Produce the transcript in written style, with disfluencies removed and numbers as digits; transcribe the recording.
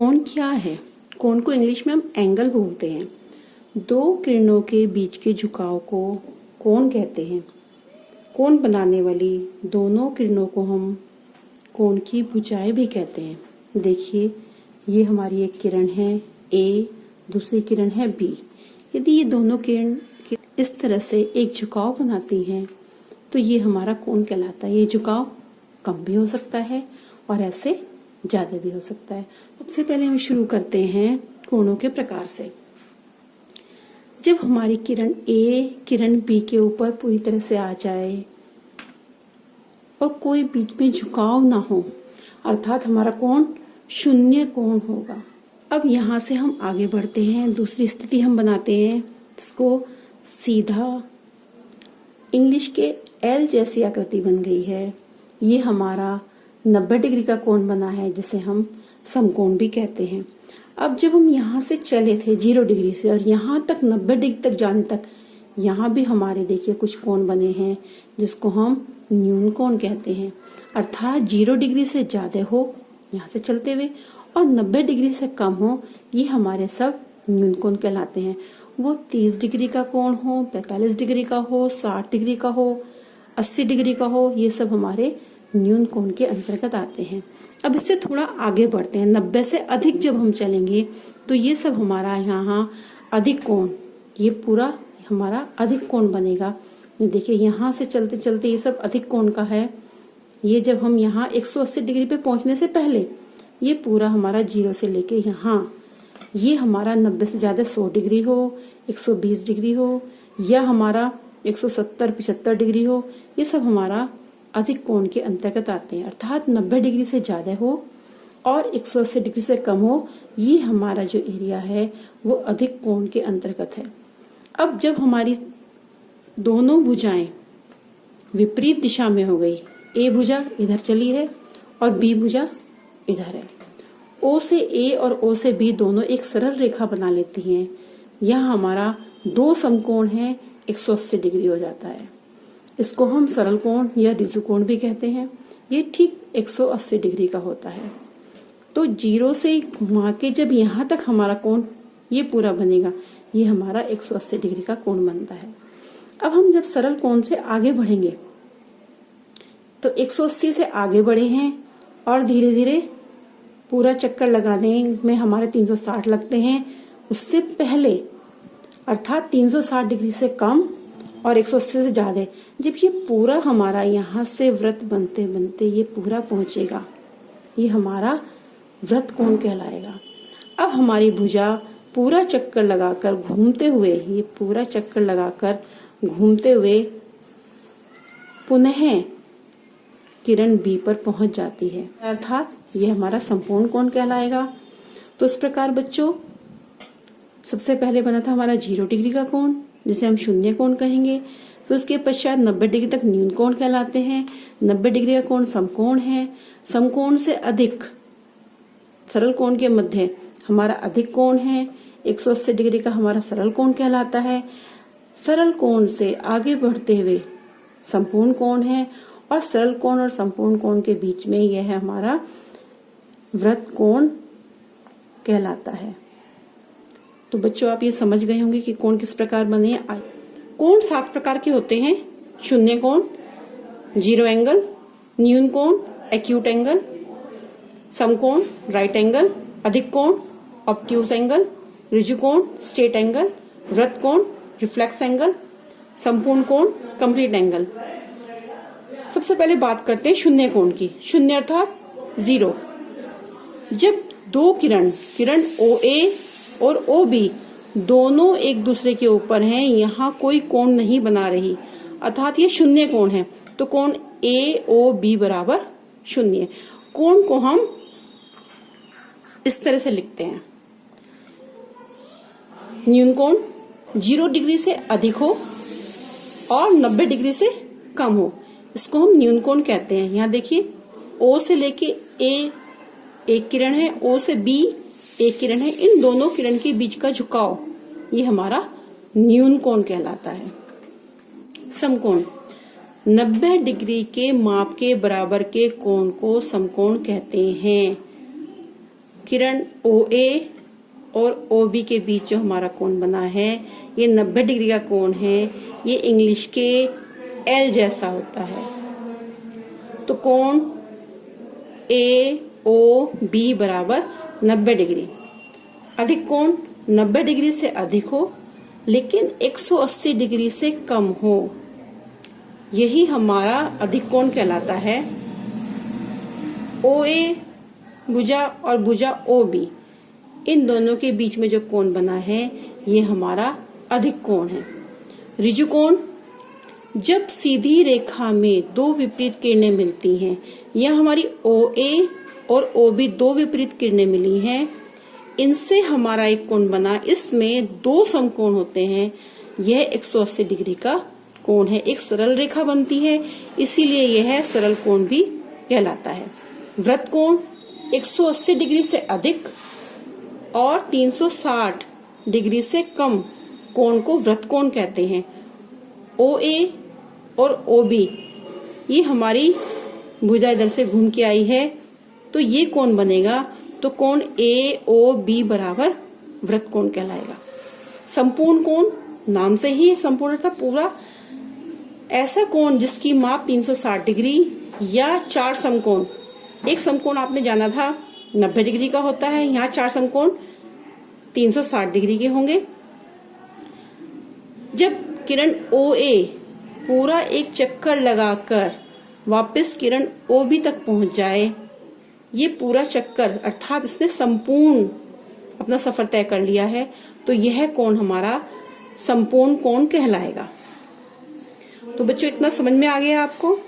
कोण क्या है? कोण को इंग्लिश में हम एंगल बोलते हैं। दो किरणों के बीच के झुकाव को कोण कहते हैं। कोण बनाने वाली दोनों किरणों को हम कोण की भुजाएं भी कहते हैं। देखिए, ये हमारी एक किरण है ए, दूसरी किरण है बी। यदि ये दोनों किरण इस तरह से एक झुकाव बनाती हैं तो ये हमारा कोण कहलाता है। ये झुकाव कम भी हो सकता है और ऐसे ज्यादा भी हो सकता है। सबसे पहले हम शुरू करते हैं कोणों के प्रकार से। जब हमारी किरण ए किरण बी के ऊपर पूरी तरह से आ जाए और कोई बीच में झुकाव ना हो, अर्थात हमारा कोण शून्य कोण होगा। अब यहां से हम आगे बढ़ते हैं, दूसरी स्थिति हम बनाते हैं। इसको सीधा इंग्लिश के एल जैसी आकृति बन गई है। ये हमारा 90 डिग्री का कोण बना है, जिसे हम समकोण भी कहते हैं। अब जब हम यहाँ से चले थे 0 डिग्री से और यहाँ तक 90 डिग्री तक जाने तक, यहाँ भी हमारे देखिए कुछ कोण बने हैं जिसको हम न्यून कोण कहते हैं। अर्थात 0 डिग्री से ज्यादा हो यहाँ से चलते हुए और 90 डिग्री से कम हो, ये हमारे सब न्यून कोण कहलाते हैं। वो 30 डिग्री का कोण हो, 45 डिग्री का हो, 60 डिग्री का हो, 80 डिग्री का हो, ये सब हमारे न्यून कोण के अंतर्गत आते हैं। अब इससे थोड़ा आगे बढ़ते हैं। 90 से अधिक जब हम चलेंगे तो ये सब हमारा यहाँ अधिक कोण, ये पूरा हमारा अधिक कोण बनेगा। ये देखिए, यहाँ से चलते चलते ये सब अधिक कोण का है। ये जब हम यहाँ 180 डिग्री पे पहुंचने से पहले, ये पूरा हमारा 0 से लेके यहाँ, ये हमारा 90 से ज्यादा 100 डिग्री हो, 120 डिग्री हो, या हमारा 170-75 डिग्री हो, ये सब हमारा अधिक कोण के अंतर्गत आते हैं। अर्थात 90 डिग्री से ज्यादा हो और 180 डिग्री से कम हो, ये हमारा जो एरिया है वो अधिक कोण के अंतर्गत है। अब जब हमारी दोनों भुजाएं विपरीत दिशा में हो गई, ए भुजा इधर चली है और बी भुजा इधर है, ओ से ए और ओ से बी दोनों एक सरल रेखा बना लेती हैं। यह हमारा दो समकोण है, 180 डिग्री हो जाता है। इसको हम सरल कोण या ऋजु कोण भी कहते हैं। ये ठीक 180 डिग्री का होता है। तो 0 से घुमा के जब यहाँ तक हमारा कोण ये पूरा बनेगा, ये हमारा 180 डिग्री का कोण बनता है। अब हम जब सरल कोण से आगे बढ़ेंगे तो 180 से आगे बढ़े हैं और धीरे धीरे पूरा चक्कर लगाने में हमारे 360 लगते हैं। उससे पहले अर्थात 360 डिग्री से कम और 180 से ज्यादा, जब ये पूरा हमारा यहाँ से वृत्त बनते बनते ये पूरा पहुंचेगा, ये हमारा वृत्त कोण कहलाएगा। अब हमारी भुजा पूरा चक्कर लगाकर घूमते हुए, ये पूरा चक्कर लगाकर घूमते हुए पुनः किरण बी पर पहुंच जाती है, अर्थात ये हमारा संपूर्ण कोण कहलाएगा। तो इस प्रकार बच्चों, सबसे पहले बना था हमारा 0 डिग्री का कोण, जिसे हम शून्य कोण कहेंगे। फिर उसके पश्चात 90 डिग्री तक न्यून कोण कहलाते हैं। 90 डिग्री का कोण समकोण है। समकोण से अधिक सरल कोण के मध्य हमारा अधिक कोण है। 180 डिग्री का हमारा सरल कोण कहलाता है। सरल कोण से आगे बढ़ते हुए संपूर्ण कोण है और सरल कोण और संपूर्ण कोण के बीच में यह है हमारा वृत्त कोण कहलाता है। तो बच्चों, आप ये समझ गए होंगे कि कोण किस प्रकार बने हैं। कोण 7 प्रकार के होते हैं। शून्य कोण, जीरो एंगल, न्यून कोण, एक्यूट एंगल, समकोण, राइट एंगल, अधिक कोण, ऑब्ट्यूज एंगल, ऋजु कोण, स्ट्रेट एंगल, वृत्त कोण, रिफ्लेक्स एंगल, संपूर्ण कोण, कंप्लीट एंगल। सबसे पहले बात करते हैं शून्य कोण की। शून्य अर्थात 0। जब दो किरण ओ ए और ओ बी दोनों एक दूसरे के ऊपर हैं, यहाँ कोई कोण नहीं बना रही, अर्थात ये शून्य कोण है। तो कोण ए ओ बी बराबर 0। कोण को हम इस तरह से लिखते हैं। न्यून कोण 0 डिग्री से अधिक हो और 90 डिग्री से कम हो, इसको हम न्यून कोण कहते हैं। यहाँ देखिए, ओ से लेके ए एक किरण है, ओ से बी एक किरण है, इन दोनों किरण के बीच का झुकाव ये हमारा न्यून कोण कहलाता है। समकोण 90 डिग्री के माप के बराबर के कोण को समकोण कहते हैं। किरण OA और OB के बीच जो हमारा कोण बना है ये 90 डिग्री का कोण है। ये इंग्लिश के L जैसा होता है। तो कोण AOB बराबर 90 डिग्री। अधिक कोण 90 डिग्री से अधिक हो लेकिन 180 डिग्री से कम हो, यही हमारा अधिक कोण कहलाता है। OA भुजा और भुजा OB, इन दोनों के बीच में जो कोण बना है ये हमारा अधिक कोण है। ऋजु कोण, जब सीधी रेखा में दो विपरीत किरणें मिलती हैं, यह हमारी OA और OB दो विपरीत किरणें मिली हैं, इनसे हमारा एक कोण बना। इसमें दो समकोण होते हैं। यह 180 डिग्री का कोण है। एक सरल रेखा बनती है, इसीलिए यह सरल कोण भी कहलाता है। वृत्त कोण 180 डिग्री से अधिक और 360 डिग्री से कम कोण को वृत्त कोण कहते हैं। OA और OB ये हमारी भुजा इधर से घूम के आई है, तो ये कोण बनेगा। तो कोण AOB बराबर वृत्त कोण कहलाएगा। संपूर्ण कोण, नाम से ही संपूर्ण था पूरा, ऐसा कोण जिसकी माप 360 डिग्री या चार समकोण। एक समकोण आपने जाना था 90 डिग्री का होता है, यहाँ चार समकोण 360 डिग्री के होंगे। जब किरण OA पूरा एक चक्कर लगाकर वापस किरण OB तक पहुंच जाए, ये पूरा चक्कर अर्थात इसने संपूर्ण अपना सफर तय कर लिया है, तो यह कोण हमारा संपूर्ण कोण कहलाएगा। तो बच्चों, इतना समझ में आ गया आपको?